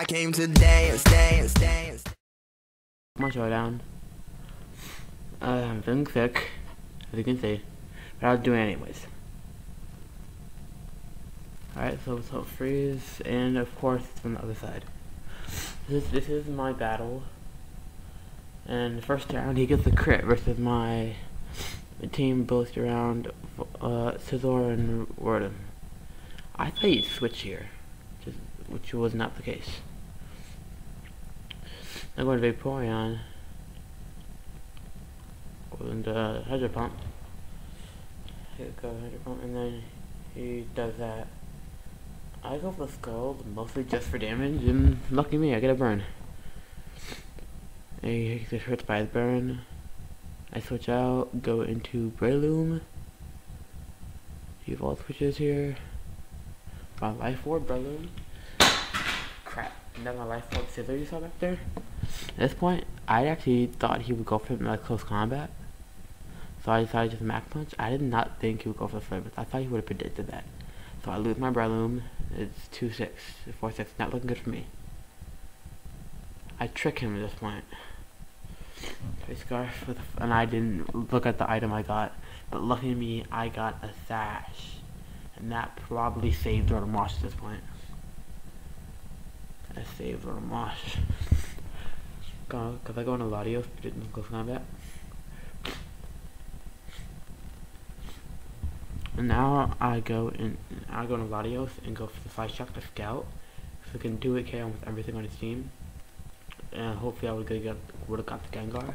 I came to dance, dance, dance. Pokeman Showdown. I'm feeling sick, as you can see, but I'll do it anyways. Alright, so it's Hope Freeze, and of course it's from the other side. This is my battle, and the first round he gets a crit versus my team both around Scizor and Wardum. I thought he'd switch here, which was not the case. I'm going to Vaporeon and Hydro Pump. Here we go, Hydro Pump, and then he does that. I go for the Scald, mostly just for damage, and lucky me, I get a burn. And he gets hurt by his burn. I switch out, go into Breloom. Evolve switches here. My Life Orb, Breloom. Crap, and then my Life Orb Scizor you saw back there. At this point, I actually thought he would go for like close combat. So I decided just Max Punch. I did not think he would go for the Flare, but I thought he would have predicted that. So I lose my Breloom. It's 2-6, 4-6, not looking good for me. I trick him at this point. Face Scarf, and I didn't look at the item I got, but lucky to me, I got a Sash. And that probably saved Rotom Mosh at this point. I saved Rotom Mosh. Because I go into Latios, but didn't close combat. And now I go into Latios and go for the Fly Shock to Scout, so I can do it KO with everything on his team. And hopefully I would have got the Gengar.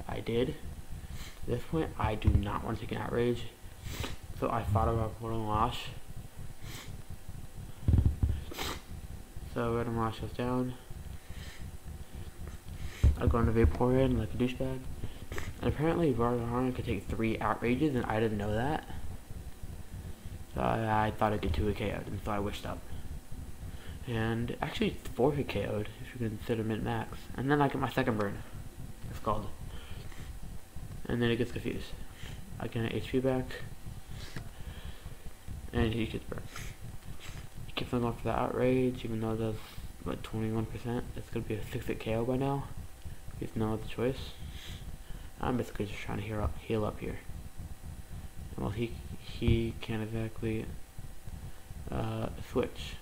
I did. At this point, I do not want to take an Outrage, so I thought about Rotom Mosh. So Rotom Mosh goes down. I go into Vaporeon like a douchebag. And apparently Vaporeon could take 3 Outrages, and I didn't know that. So I thought I could 2 KO'd, and so I wished up. And actually 4 KO'd, if you consider min-max. And then I get my second burn. It's called. And then it gets confused. I get an HP back. And he gets burned. He keeps on going for the Outrage, even though it does, what, 21%? It's going to be a 6-hit KO by now. He has no other choice. I'm basically just trying to heal up here. Well, he can't exactly switch.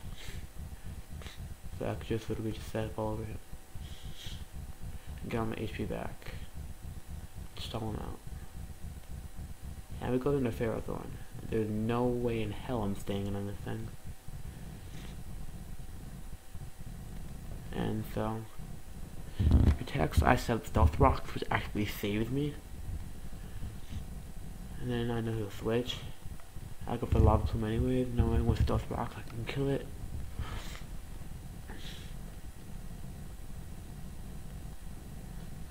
So I could just literally just set up all over him. Get on my HP back. Stall him out. And we go into Ferrothorn. There's no way in hell I'm staying in on this thing. And so protects, I set up Stealth Rocks, which actually saves me. And then I know he'll switch. I go for Lava Plume anyways, knowing with Stealth Rocks I can kill it.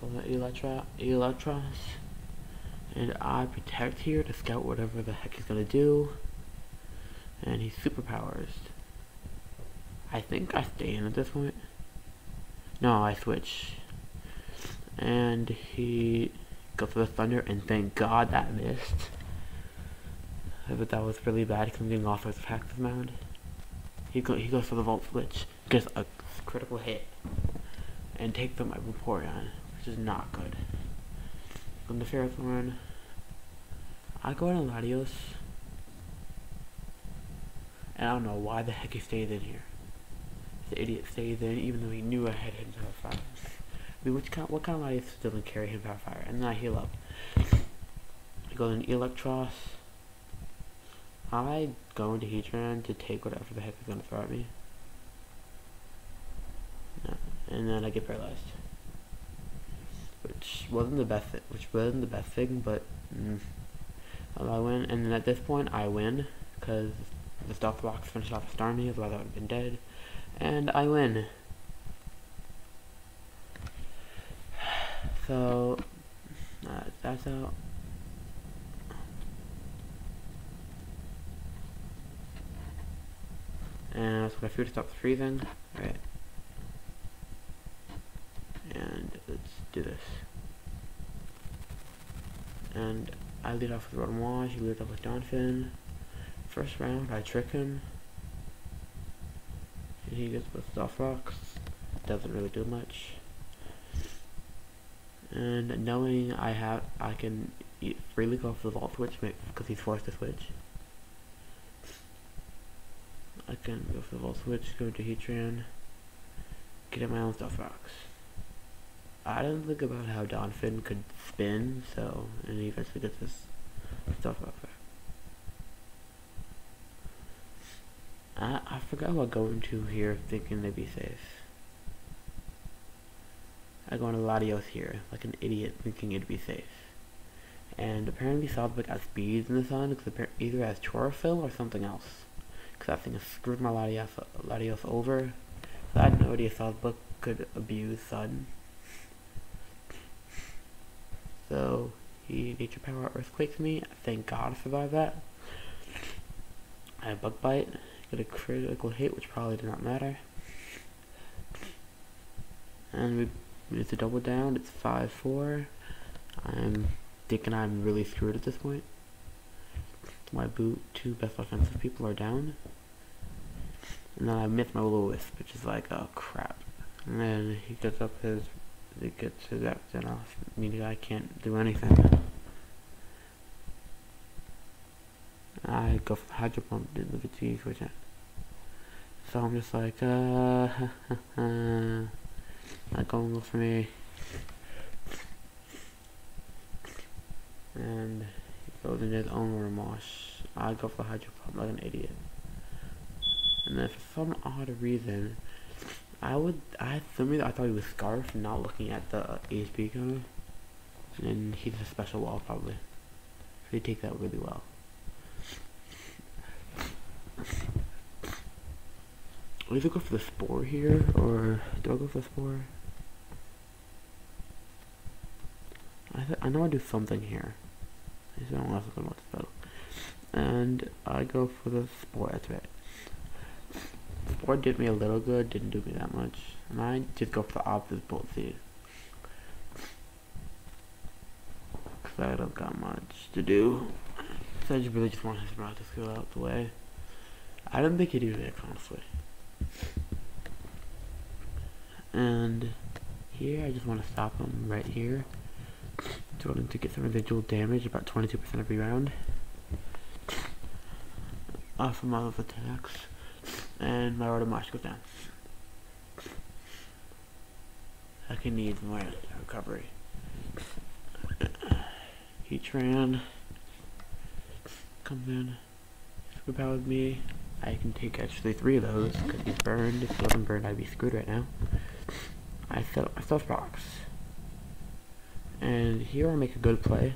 Go to Electros. And I protect here to scout whatever the heck he's gonna do. And he superpowers. I think I stay in at this point. No, I switch. And he goes for the Thunder, and thank God that missed. But that was really bad because I'm getting off his practice mound. He goes for the Volt Switch, gets a critical hit, and takes out my Vaporeon, which is not good. From the Ferrothorn, I go into Latios, and I don't know why the heck he stayed in here. The idiot stays in, even though he knew I had him Power Fire. I mean, what kind of Latios doesn't carry him Power Fire? And then I heal up. I go into Electros. I go into Heatran to take whatever the heck is gonna throw at me. No. And then I get paralyzed. Which wasn't the best thing, but I win. And then at this point I win because the Stealth Rocks finished off Starmie, otherwise I would have been dead. And I win. So that's out. And that's what I fear to stop the freezing. Alright. And let's do this. And I lead off with Rotom Mosh, he leads off with Donphin. First round, I trick him. And he gets with Stealth Rocks. doesn't really do much. And knowing I can freely go for the vault switch because he's forced to switch. I can go for the vault switch, go to Heatran, get in my own stuff box. I didn't think about how Donphin could spin, so and he eventually gets this stuff box back. I forgot what going to here thinking they'd be safe. I go into Latios here, like an idiot thinking it'd be safe. And apparently Southwick has speeds in the sun, because either has chlorophyll or something else. Because that thing has screwed my Latios over. So I had no idea Southwick could abuse sun. So he nature power earthquakes me. Thank God I survived that. I have bug bite. Get a critical hit, which probably did not matter. And it's a double down. It's 5-4. I'm thinking I'm really screwed at this point. My two best offensive people are down. And then I missed my little wisp, which is like, oh crap. And then he gets his accent off, meaning I can't do anything. I go for the hydro pump, didn't look at G switch it. So I'm just like, not going well for me. And he goes into his own remorse. I go for the hydro pump like an idiot. And then for some odd reason, I thought he was Scarf, not looking at the HP counter. And he's a special wall probably. So he takes that really well. I either go for the spore here, or do I go for the spore? I know I do something here. I just don't know if I'm going to spell. And I go for the spore, that's right. Spore did me a little good, didn't do me that much. And I just go for the opposite bolt seed. Because I don't got much to do. So I just really just want his route to go out the way. I didn't think he'd do that, honestly. And here, I just want to stop him right here. I want him to get some residual damage, about 22% every round. Off of my other attacks. And my order march goes down. I can need more recovery. Heatran comes in, superpowers me. I can take actually 3 of those because he's burned. If he wasn't burned, I'd be screwed right now. I stealth box, and here I make a good play.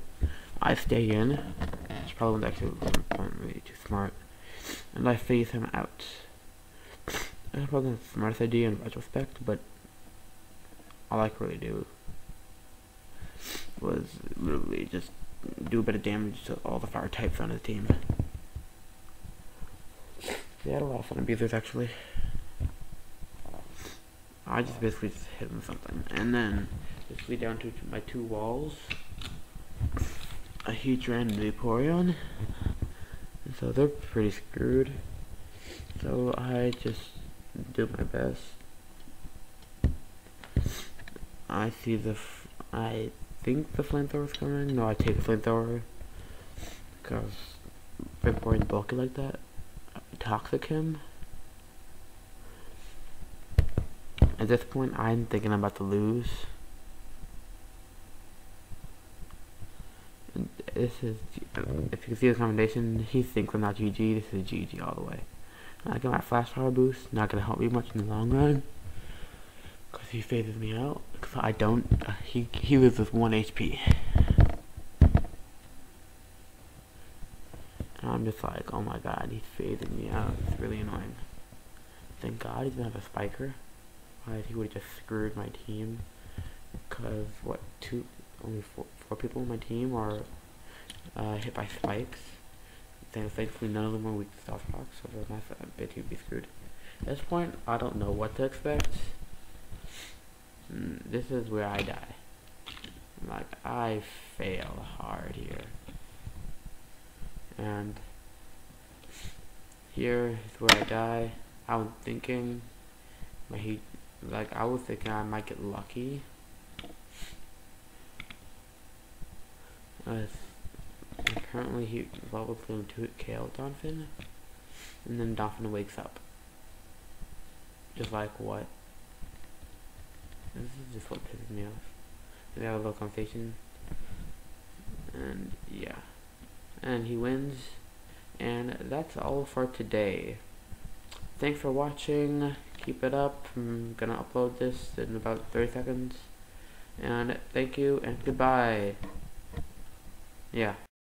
I stay in. Which probably wasn't really too smart, and I phase him out. That wasn't the smartest idea in retrospect, but all I could really do was literally just do a bit of damage to all the fire types on his team. They had a lot of fun abusers actually. I just basically just hit him with something. And then basically down to my 2 walls. A Heatran and Vaporeon. And so they're pretty screwed. So I just do my best. I think the flamethrower's coming. No, I take the flamethrower. Because Vaporeon's bulky like that. Toxic him. At this point, I'm thinking I'm about to lose. And this is, if you can see the combination, he thinks I'm not GG. This is GG all the way. And I get my flash power boost. Not gonna help me much in the long run, because he phases me out. Because I don't. He loses 1 HP. And I'm just like, oh my god, he's phasing me out. It's really annoying. Thank God he doesn't have a spiker. He would have just screwed my team. Because only four people on my team are hit by spikes. Then thankfully none of them were weak to stealth box, so I bet he'd be screwed. At this point, I don't know what to expect. This is where I die. Like, I fail hard here. And here is where I die. I was thinking my like, I was thinking I might get lucky. Apparently he level flew into it, KO Donphin, and then Donphin wakes up. Just like what? This is just what pisses me off. They have a little conversation, and yeah, and he wins, and that's all for today. Thanks for watching. Keep it up. I'm gonna upload this in about 30 seconds, and thank you and goodbye. Yeah.